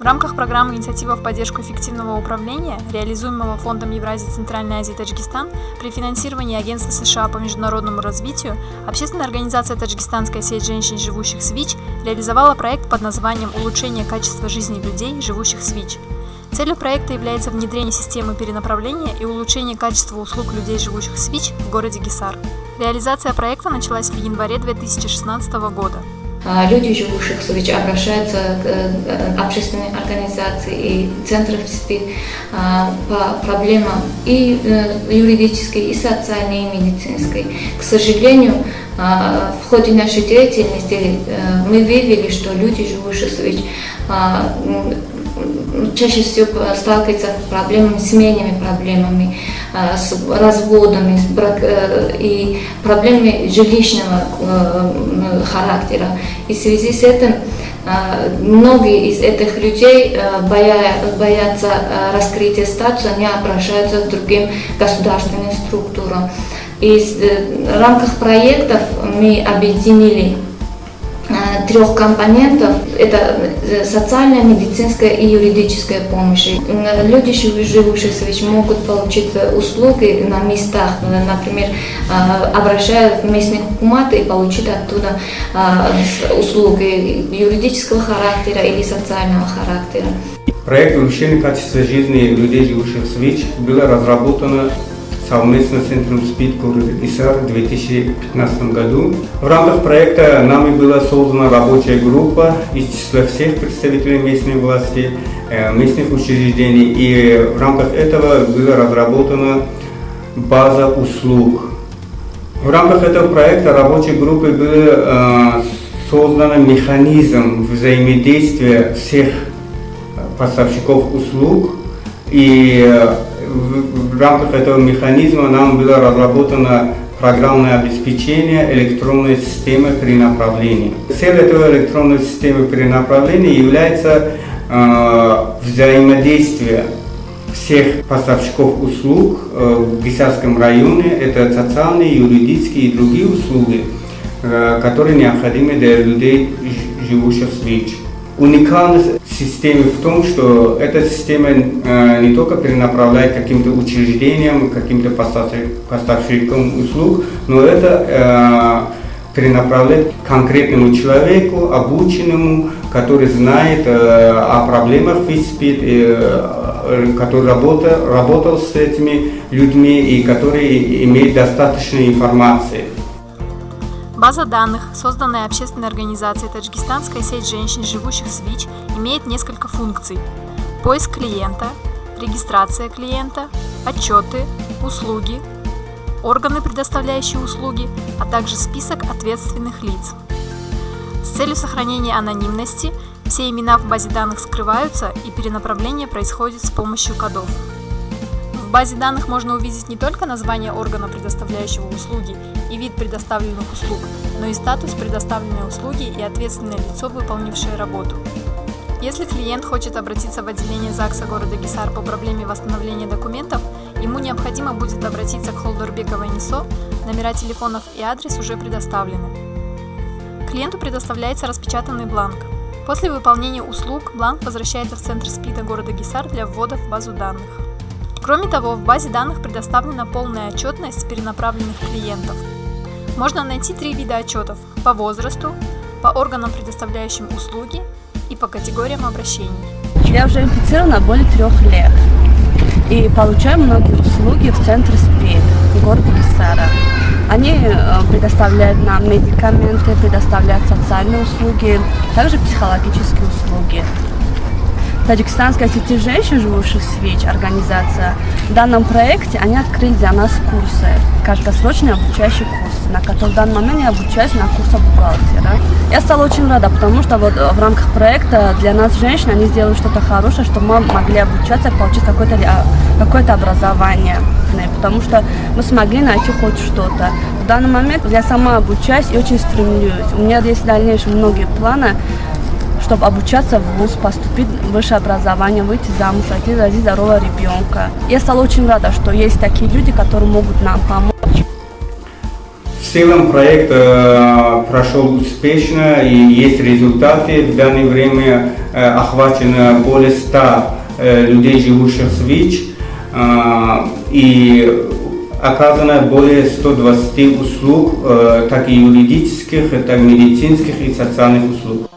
рамках программы «Инициатива в поддержку эффективного управления», реализуемого Фондом Евразии, Центральной Азии и Таджикистан при финансировании Агентства США по международному развитию, общественная организация «Таджикистанская сеть женщин, живущих с ВИЧ» реализовала проект под названием «Улучшение качества жизни людей, живущих с ВИЧ». Целью проекта является внедрение системы перенаправления и улучшение качества услуг людей, живущих с ВИЧ в городе Гисар. Реализация проекта началась в январе 2016 года. Люди, живущих с ВИЧ, обращаются к общественной организации и центрам СПИД по проблемам и юридической, и социальной, и медицинской. К сожалению, в ходе нашей деятельности мы видели, что люди, живущие с ВИЧ, чаще всего сталкиваются с проблемами, семейными проблемами, с разводами и проблемами жилищного характера. И в связи с этим многие из этих людей боятся раскрытия статуса, они обращаются к другим государственным структурам. И в рамках проектов мы объединили 3 компонентов – это социальная, медицинская и юридическая помощь. Люди, живущие с ВИЧ, могут получить услуги на местах, например, обращаясь в местные хукуматы и получить оттуда услуги юридического характера или социального характера. Проект улучшения качества жизни людей, живущих с ВИЧ, был разработан совместно с Центром СПИД города Гисар в 2015 году. В рамках проекта нами была создана рабочая группа из числа всех представителей местной власти, местных учреждений, и в рамках этого была разработана база услуг. В рамках этого проекта рабочей группы был создан механизм взаимодействия всех поставщиков услуг, и в рамках этого механизма нам было разработано программное обеспечение электронной системы перенаправления. Цель этого электронной системы перенаправления является взаимодействие всех поставщиков услуг в Гисарском районе. Это социальные, юридические и другие услуги, которые необходимы для людей, живущих с ВИЧ. Уникальность системы в том, что эта система не только перенаправляет каким-то учреждениям, каким-то поставщикам услуг, но это перенаправляет конкретному человеку, обученному, который знает о проблемах ВИЧ-СПИД, который работал с этими людьми и который имеет достаточно информации. База данных, созданная общественной организацией «Таджикистанская сеть женщин, живущих с ВИЧ», имеет несколько функций: поиск клиента, регистрация клиента, отчеты, услуги, органы, предоставляющие услуги, а также список ответственных лиц. С целью сохранения анонимности все имена в базе данных скрываются, и перенаправление происходит с помощью кодов. В базе данных можно увидеть не только название органа, предоставляющего услуги, и вид предоставленных услуг, но и статус предоставленной услуги и ответственное лицо, выполнившее работу. Если клиент хочет обратиться в отделение ЗАГСа города Гисар по проблеме восстановления документов, ему необходимо будет обратиться к Холдорбековой НИСО, номера телефонов и адрес уже предоставлены. Клиенту предоставляется распечатанный бланк. После выполнения услуг бланк возвращается в Центр СПИДа города Гисар для ввода в базу данных. Кроме того, в базе данных предоставлена полная отчетность перенаправленных клиентов. Можно найти 3 вида отчетов: по возрасту, по органам, предоставляющим услуги, и по категориям обращений. Я уже инфицирована более 3 лет и получаю многие услуги в Центре СПИД города Гисара. Они предоставляют нам медикаменты, предоставляют социальные услуги, также психологические услуги. Таджикистанская сеть женщин, живущих с ВИЧ, организация, в данном проекте они открыли для нас курсы, краткосрочные обучающие курсы, на которые в данный момент я обучаюсь на курсах бухгалтера. Я стала очень рада, потому что вот в рамках проекта для нас, женщин, они сделали что-то хорошее, чтобы мы могли обучаться и получить какое-то образование, потому что мы смогли найти хоть что-то. В данный момент я сама обучаюсь и очень стремлюсь. У меня есть в дальнейшем многие планы, чтобы обучаться в ВУЗ, поступить в высшее образование, выйти замуж, родить здорового ребенка. Я стала очень рада, что есть такие люди, которые могут нам помочь. целом проект прошел успешно и есть результаты. В данное время охвачено более 100 людей, живущих в ВИЧ, и оказано более 120 услуг, как и юридических, так и медицинских и социальных услуг.